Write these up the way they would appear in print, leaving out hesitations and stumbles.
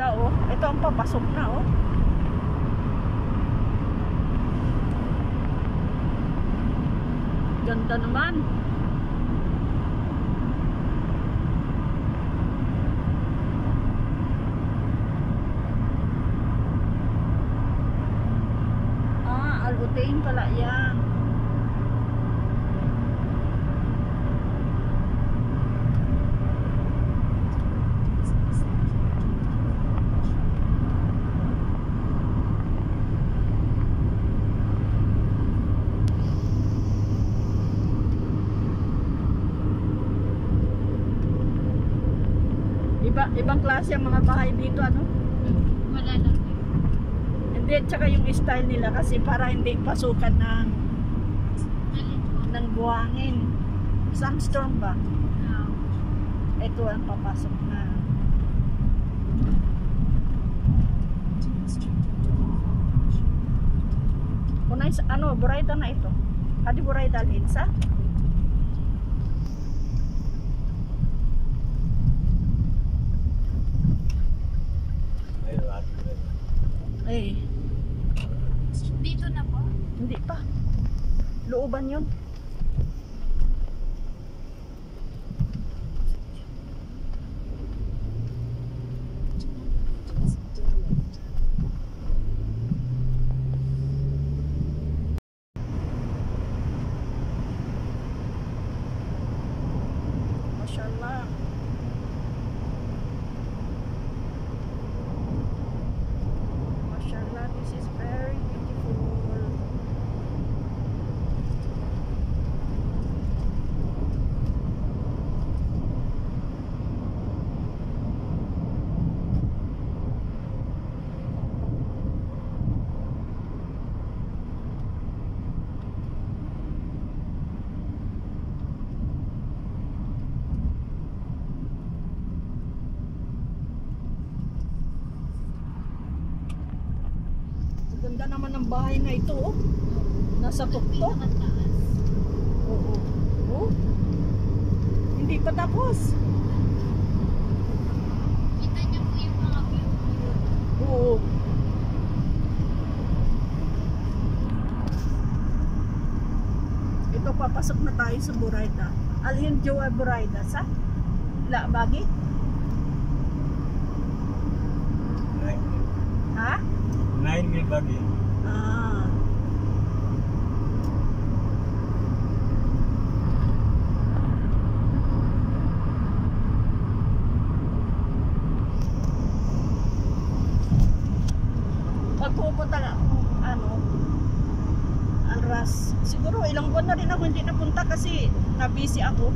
ganda oh. Ito ang papasok na oh. Ganda naman. Al-Utain pala yan. Ibang klase ang mga bahay dito, ano? Wala lang. Hindi, tsaka yung style nila kasi para hindi pasukan ng buhangin. Sandstorm ba? Ito ang papasok na. Unay, ano, Buraida na ito. Adi Buraida Linsa? Eh. Dito na po? Hindi pa. Looban yun. Mashallah. This is very beautiful. Ganda naman ng bahay na ito oh. Nasa tuktok. Oo. Oh. Hindi pa tapos. Kita niyo po yung mga view. Oo. Ito papasok na tayo sa Buraida. Alhin Jowa Buraida sa La Bagi? Ha? 9 mil bagi. Ah. Pag pupunta ka, Alras, siguro ilang buwan na rin ako hindi napunta kasi na-busy ako.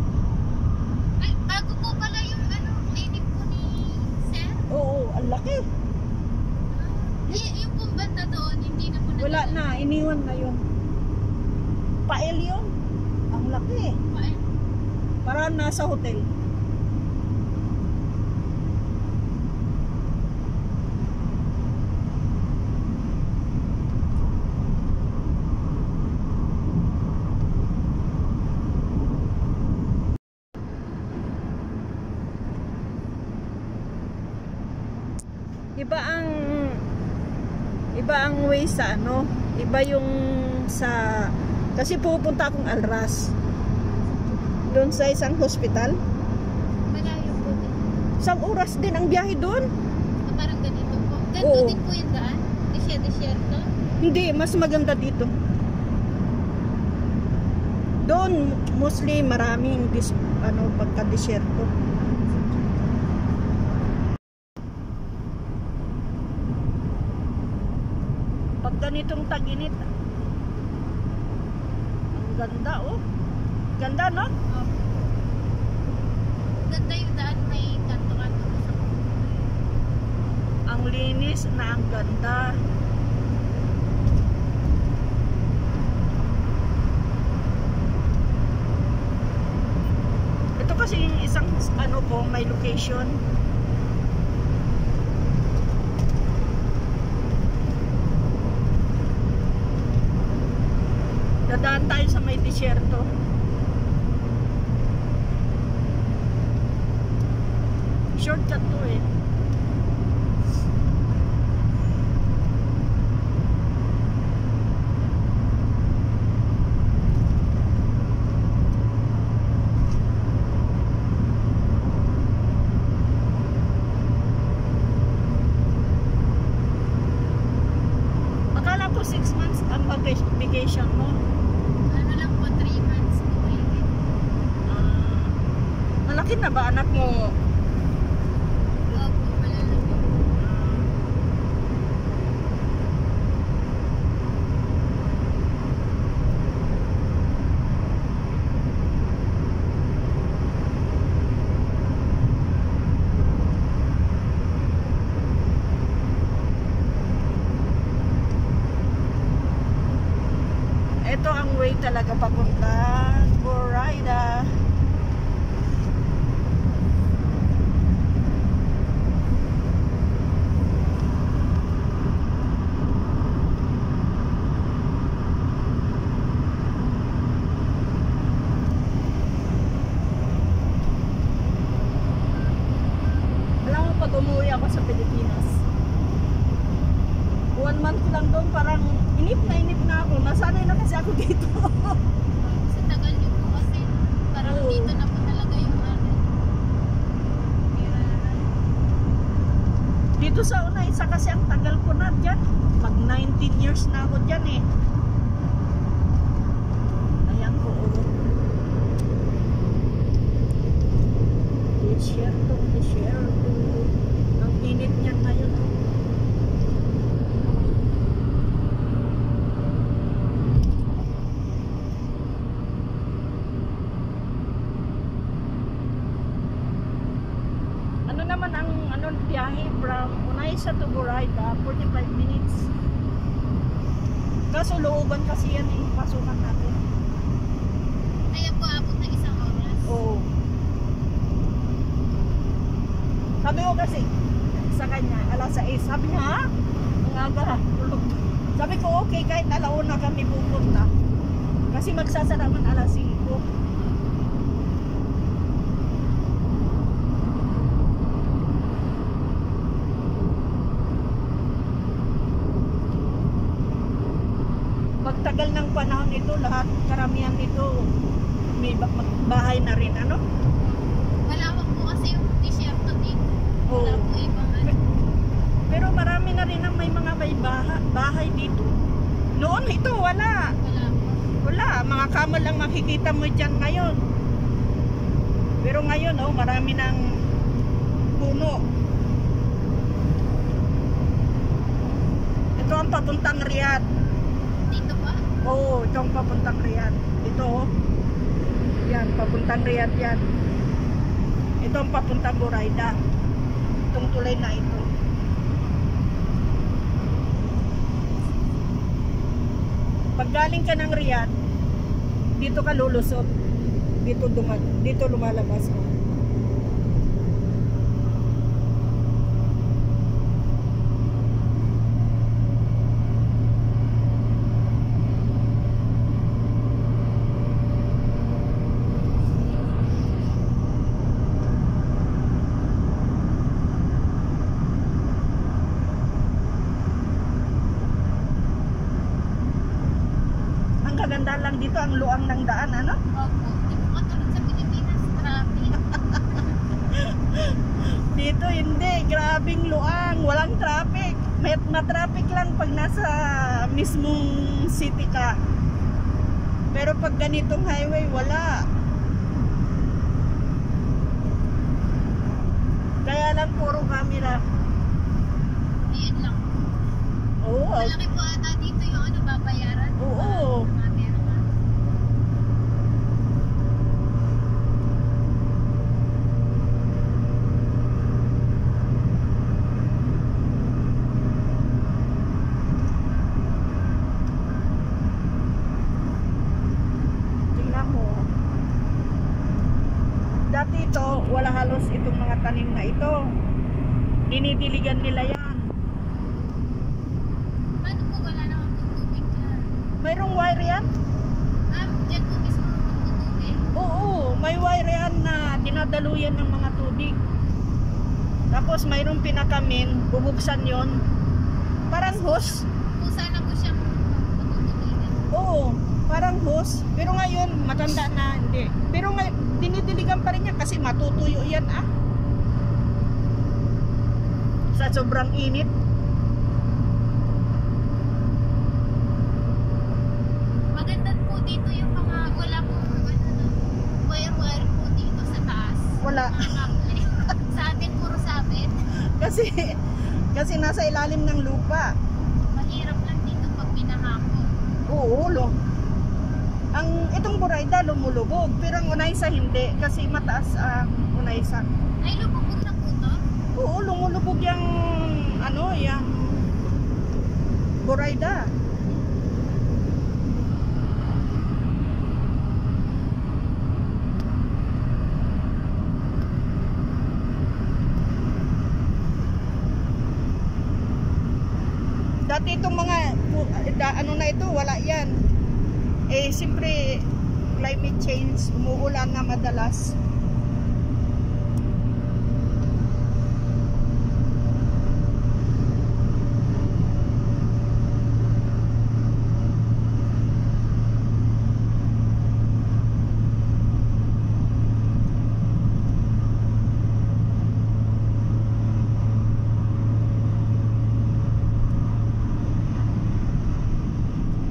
Ay, bago po pala yung clinic po ni Sir? Oo, ang laki. Yung pong banda doon, hindi na po na. Wala na, iniwan na yun. Pael yun. Ang laki. Parang nasa hotel. Iba ang way sa iba yung sa kasi pupunta akong Alras doon sa isang hospital. Malayo po din. Isang oras din ang biyahe doon. Parang ganito po. Ganito Oo. din po yung daan? Desierto? Hindi, mas maganda dito. Doon mostly maraming pagka-desierto. Pag ganitong tag-init, ang ganda oh. Ganda no? Ganda yung daan, may kanto-kanto sa Ang linis na ang ganda. Ito kasi yung isang may location. Dadaan tayo sa may disyerto. Shortcut to eh. vacation mo? Ano lang po, 3 months po mahigit. Malaki na ba anak mo? Opo, malalaki. Ito ang way talaga papuntang Boracay. Alam mo, pag umuwi ako sa Pilipinas, 1 month lang doon, parang inip na ako. Nasanay na kasi ako dito. Sa tagal niyo po kasi, parang Oo. dito na po talaga yung ano. Dito sa una, isa kasi ang tagal ko na dyan. Mag 19 years na ako dyan eh. Ayan ko. Desierto. Ang init niyan ngayon. Ano naman ang biyahe from Unaysa to Boracay, 45 minutes. Kaso looban kasi yan yung pasukan natin. Kaya po abot na 1 oras. Oo. Sabi ko kasi sa kanya, alas 6. Sabi niya, ha? Ang aga, tulog. Sabi ko, okay, kahit alauna kami pupunta. Kasi magsasara man alas 5. Pagtagal ng panahon ito, lahat, karamihan ito, may bahay na rin, ano? Malawak po kasi yung disyerto dito. Oo. Wala po ibang ano. Pero marami na rin ang may mga bahay dito. Noon ito, wala. Wala po. Wala, mga kamal lang makikita mo dyan ngayon. Pero ngayon, oh, marami ng puno. Ito ang papuntang Riyadh. Dito pa? Oo, ito ang papuntang Riyadh. Ito, oh. Yan, papuntang Riyadh yan. Ito ang papuntang Boracay. Itong tulay na ito. Pag galing ka ng Riyadh, dito ka lulusot. Dito lumalabas ka. Ang kaganda lang dito, ang luang ng daan, ano? Opo. Di po katulad sa Pilipinas. Traffic. Dito hindi, grabing luang, walang traffic. May traffic lang pag nasa mismong city ka. Pero pag ganitong highway, wala. Kaya lang puro camera. Ayan lang. Oo, Malaki po ata dito yung ano, babayaran. Oo. Camera nga. tingnan mo. Dati ito, wala halos itong mga tanim na ito. Dinidiligan nila yan. Paano po wala naman po tubig dyan? Mayroong wire yan? Dyan po mismo po tubig. Oo, may wire yan na dinadaluyan ng mga tubig. Tapos mayroong pinakamin, bubuksan yon. Parang hose. Kung sana po siyang patutubigan. Oo, parang hose. Pero ngayon, matanda na, hindi. Pero ngayon, dinidiligan pa rin yan kasi matutuyo yan, ah. Sa sobrang init. Kasi kasi nasa ilalim ng lupa. Mahirap lang dito pag pinahakot. Oo, itong Burayda lumulubog, pero ang Unaysa hindi kasi mataas ang Unaysa. Ay, lumubog na po to? Oo, lumulubog yung yung Burayda. Dati itong mga na ito, wala yan. Eh, siyempre, climate change, umuulan na madalas.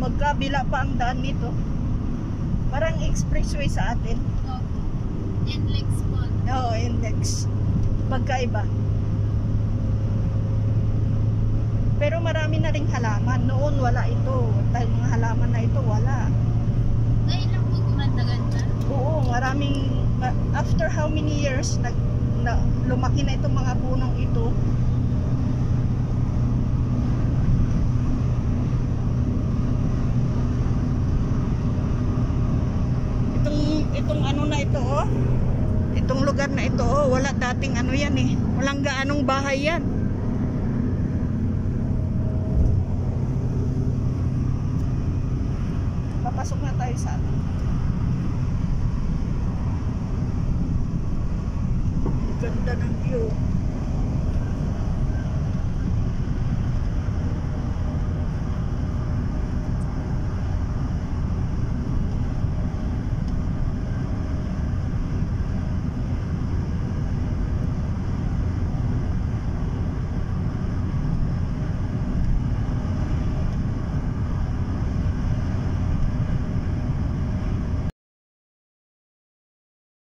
Magkabila pa ang daan nito. Parang expressway sa atin. Opo. NLEX po. Oo, index. Magkaiba. Pero marami na ring halaman. Noon wala ito. Dahil mga halaman na ito, wala. Ngayon lang po gumanda-ganda. Oo, maraming... After how many years, lumaki na itong mga punong ito. Itong na ito, oh. Itong lugar na ito, oh, wala dating yan eh. Walang gaanong bahay yan. Papasok na tayo sa atin. Ganda ng view.